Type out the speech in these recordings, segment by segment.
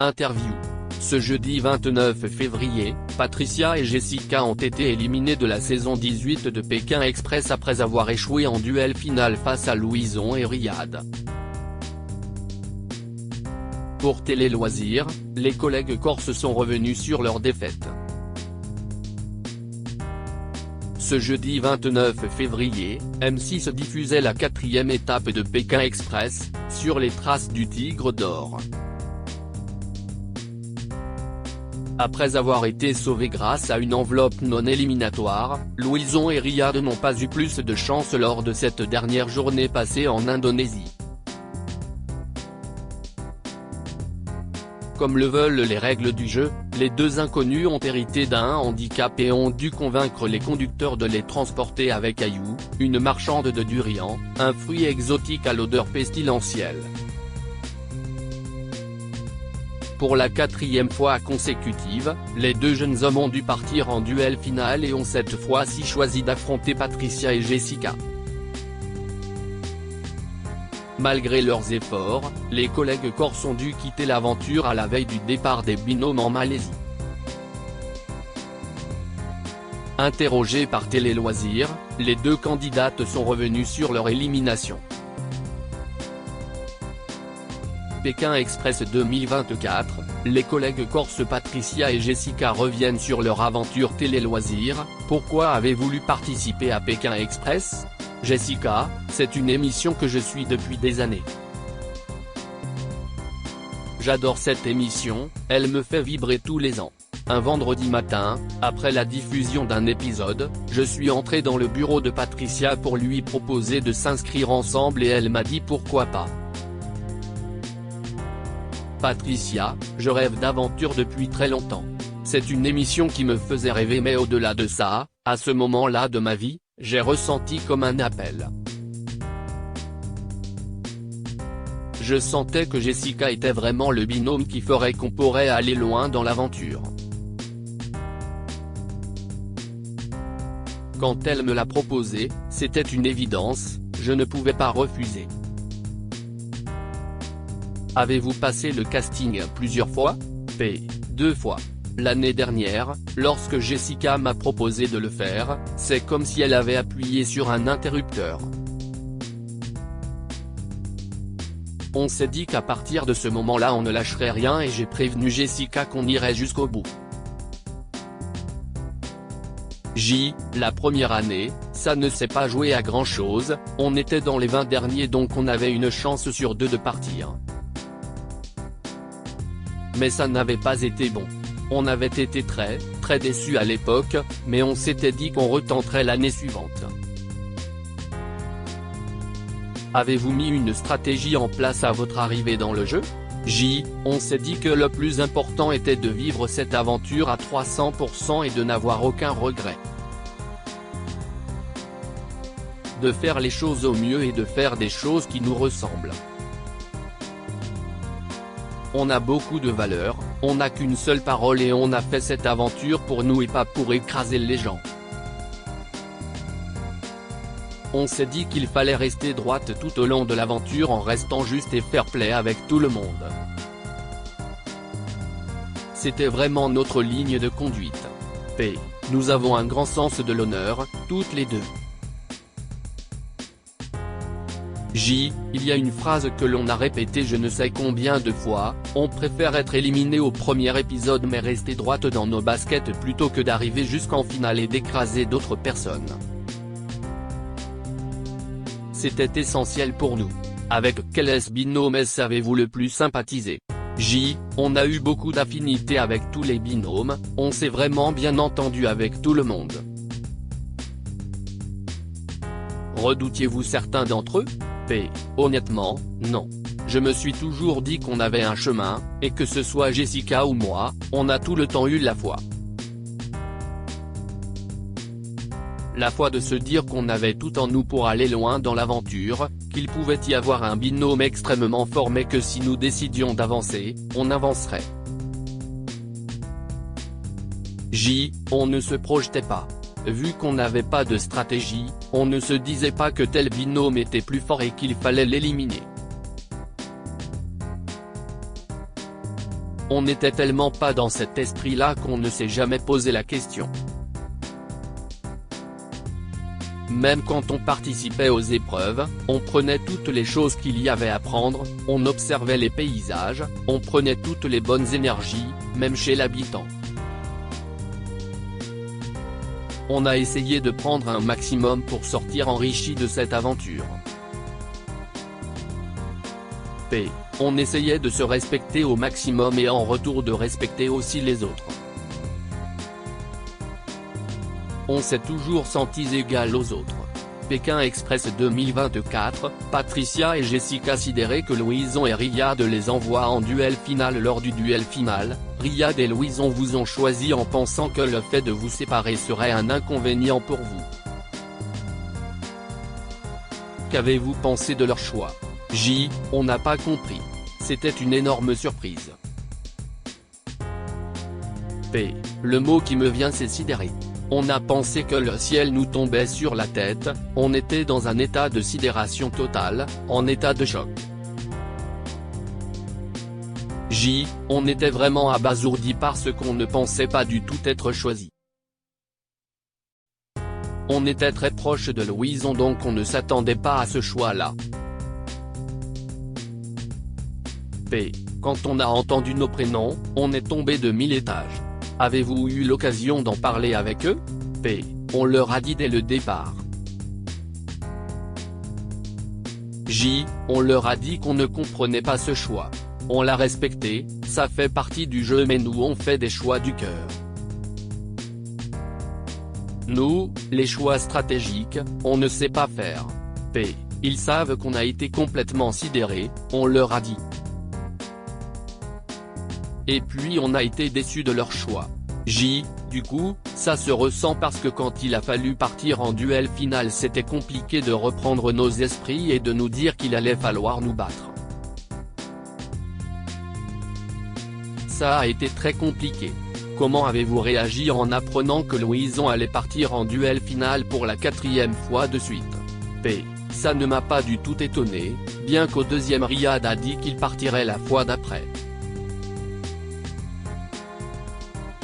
Interview. Ce jeudi 29 février, Patricia et Jessica ont été éliminées de la saison 18 de Pékin Express après avoir échoué en duel final face à Louison et Riyad. Pour Télé Loisirs, les collègues corses sont revenus sur leur défaite. Ce jeudi 29 février, M6 diffusait la 4e étape de Pékin Express, sur les traces du Tigre d'Or. Après avoir été sauvés grâce à une enveloppe non éliminatoire, Louison et Riyad n'ont pas eu plus de chance lors de cette dernière journée passée en Indonésie. Comme le veulent les règles du jeu, les deux inconnus ont hérité d'un handicap et ont dû convaincre les conducteurs de les transporter avec Ayou, une marchande de durian, un fruit exotique à l'odeur pestilentielle. Pour la 4e fois consécutive, les deux jeunes hommes ont dû partir en duel final et ont cette fois-ci choisi d'affronter Patricia et Jessica. Malgré leurs efforts, les collègues corses ont dû quitter l'aventure à la veille du départ des binômes en Malaisie. Interrogés par Télé Loisirs, les deux candidates sont revenues sur leur élimination. Pékin Express 2024, les collègues corses Patricia et Jessica reviennent sur leur aventure Télé Loisirs. Pourquoi avez-vous voulu participer à Pékin Express ? Jessica, c'est une émission que je suis depuis des années. J'adore cette émission, elle me fait vibrer tous les ans. Un vendredi matin, après la diffusion d'un épisode, je suis entré dans le bureau de Patricia pour lui proposer de s'inscrire ensemble et elle m'a dit pourquoi pas. Patricia, je rêve d'aventure depuis très longtemps. C'est une émission qui me faisait rêver mais au-delà de ça, à ce moment-là de ma vie, j'ai ressenti comme un appel. Je sentais que Jessica était vraiment le binôme qui ferait qu'on pourrait aller loin dans l'aventure. Quand elle me l'a proposé, c'était une évidence, je ne pouvais pas refuser. Avez-vous passé le casting plusieurs fois ? 2 fois. L'année dernière, lorsque Jessica m'a proposé de le faire, c'est comme si elle avait appuyé sur un interrupteur. On s'est dit qu'à partir de ce moment-là on ne lâcherait rien et j'ai prévenu Jessica qu'on irait jusqu'au bout. La première année, ça ne s'est pas joué à grand-chose, on était dans les 20 derniers donc on avait une chance sur 2 de partir. Mais ça n'avait pas été bon. On avait été très déçus à l'époque, mais on s'était dit qu'on retenterait l'année suivante. Avez-vous mis une stratégie en place à votre arrivée dans le jeu ? On s'est dit que le plus important était de vivre cette aventure à 300% et de n'avoir aucun regret. De faire les choses au mieux et de faire des choses qui nous ressemblent. On a beaucoup de valeurs, on n'a qu'une seule parole et on a fait cette aventure pour nous et pas pour écraser les gens. On s'est dit qu'il fallait rester droite tout au long de l'aventure en restant juste et fair play avec tout le monde. C'était vraiment notre ligne de conduite. Nous avons un grand sens de l'honneur, toutes les deux. Il y a une phrase que l'on a répétée je ne sais combien de fois, on préfère être éliminé au premier épisode mais rester droite dans nos baskets plutôt que d'arriver jusqu'en finale et d'écraser d'autres personnes. C'était essentiel pour nous. Avec quel binôme avez-vous le plus sympathisé ? On a eu beaucoup d'affinités avec tous les binômes, on s'est vraiment bien entendu avec tout le monde. Redoutiez-vous certains d'entre eux ? Honnêtement, non. Je me suis toujours dit qu'on avait un chemin, et que ce soit Jessica ou moi, on a tout le temps eu la foi. La foi de se dire qu'on avait tout en nous pour aller loin dans l'aventure, qu'il pouvait y avoir un binôme extrêmement fort mais que si nous décidions d'avancer, on avancerait. On ne se projetait pas. Vu qu'on n'avait pas de stratégie, on ne se disait pas que tel binôme était plus fort et qu'il fallait l'éliminer. on n'était tellement pas dans cet esprit-là qu'on ne s'est jamais posé la question. Même quand on participait aux épreuves, on prenait toutes les choses qu'il y avait à prendre, on observait les paysages, on prenait toutes les bonnes énergies, même chez l'habitant. On a essayé de prendre un maximum pour sortir enrichi de cette aventure. On essayait de se respecter au maximum et en retour de respecter aussi les autres. On s'est toujours sentis égales aux autres. Pékin Express 2024, Patricia et Jessica considéraient que Louison et Riyad les envoient en duel final. Lors du duel final, Riyad et Louison vous ont choisi en pensant que le fait de vous séparer serait un inconvénient pour vous. Qu'avez-vous pensé de leur choix? On n'a pas compris. C'était une énorme surprise. Le mot qui me vient c'est sidéré. On a pensé que le ciel nous tombait sur la tête, on était dans un état de sidération totale, en état de choc. On était vraiment abasourdi parce qu'on ne pensait pas du tout être choisi. On était très proche de Louison donc on ne s'attendait pas à ce choix-là. Quand on a entendu nos prénoms, on est tombé de 1000 étages. Avez-vous eu l'occasion d'en parler avec eux? On leur a dit dès le départ. On leur a dit qu'on ne comprenait pas ce choix. On l'a respecté, ça fait partie du jeu mais nous on fait des choix du cœur. Nous, les choix stratégiques, on ne sait pas faire. Ils savent qu'on a été complètement sidérés, on leur a dit. Et puis on a été déçus de leur choix. Du coup, ça se ressent parce que quand il a fallu partir en duel final c'était compliqué de reprendre nos esprits et de nous dire qu'il allait falloir nous battre. Ça a été très compliqué. Comment avez-vous réagi en apprenant que Louison allait partir en duel final pour la 4e fois de suite? Ça ne m'a pas du tout étonné, bien qu'au deuxième Riyad a dit qu'il partirait la fois d'après.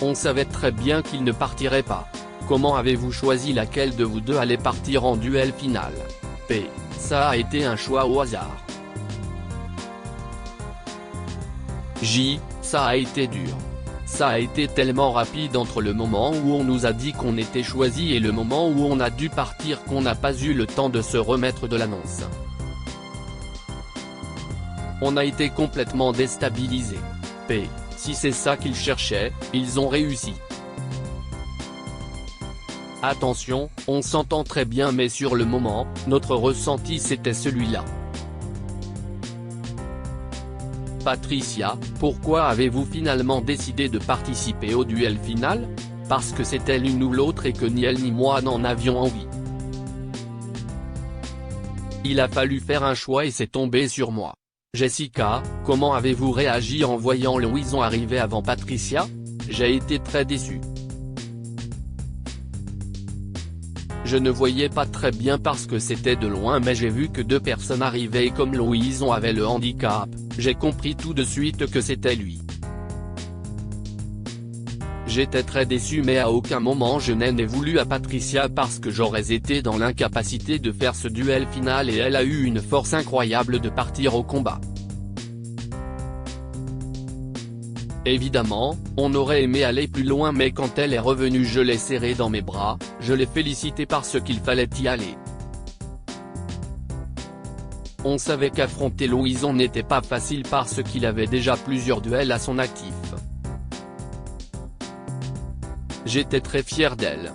On savait très bien qu'il ne partirait pas. Comment avez-vous choisi laquelle de vous deux allait partir en duel final? Ça a été un choix au hasard. Ça a été dur. Ça a été tellement rapide entre le moment où on nous a dit qu'on était choisi et le moment où on a dû partir qu'on n'a pas eu le temps de se remettre de l'annonce. On a été complètement déstabilisés. Si c'est ça qu'ils cherchaient, ils ont réussi. Attention, on s'entend très bien mais sur le moment, notre ressenti c'était celui-là. Patricia, pourquoi avez-vous finalement décidé de participer au duel final? Parce que c'était l'une ou l'autre et que ni elle ni moi n'en avions envie. Il a fallu faire un choix et c'est tombé sur moi. Jessica, comment avez-vous réagi en voyant Louison arriver avant Patricia? J'ai été très déçu. Je ne voyais pas très bien parce que c'était de loin mais j'ai vu que deux personnes arrivaient et comme Louison avait le handicap, j'ai compris tout de suite que c'était lui. J'étais très déçu mais à aucun moment je n'ai voulu à Patricia parce que j'aurais été dans l'incapacité de faire ce duel final et elle a eu une force incroyable de partir au combat. Évidemment, on aurait aimé aller plus loin mais quand elle est revenue je l'ai serrée dans mes bras, je l'ai félicitée parce qu'il fallait y aller. On savait qu'affronter Louison n'était pas facile parce qu'il avait déjà plusieurs duels à son actif. J'étais très fier d'elle.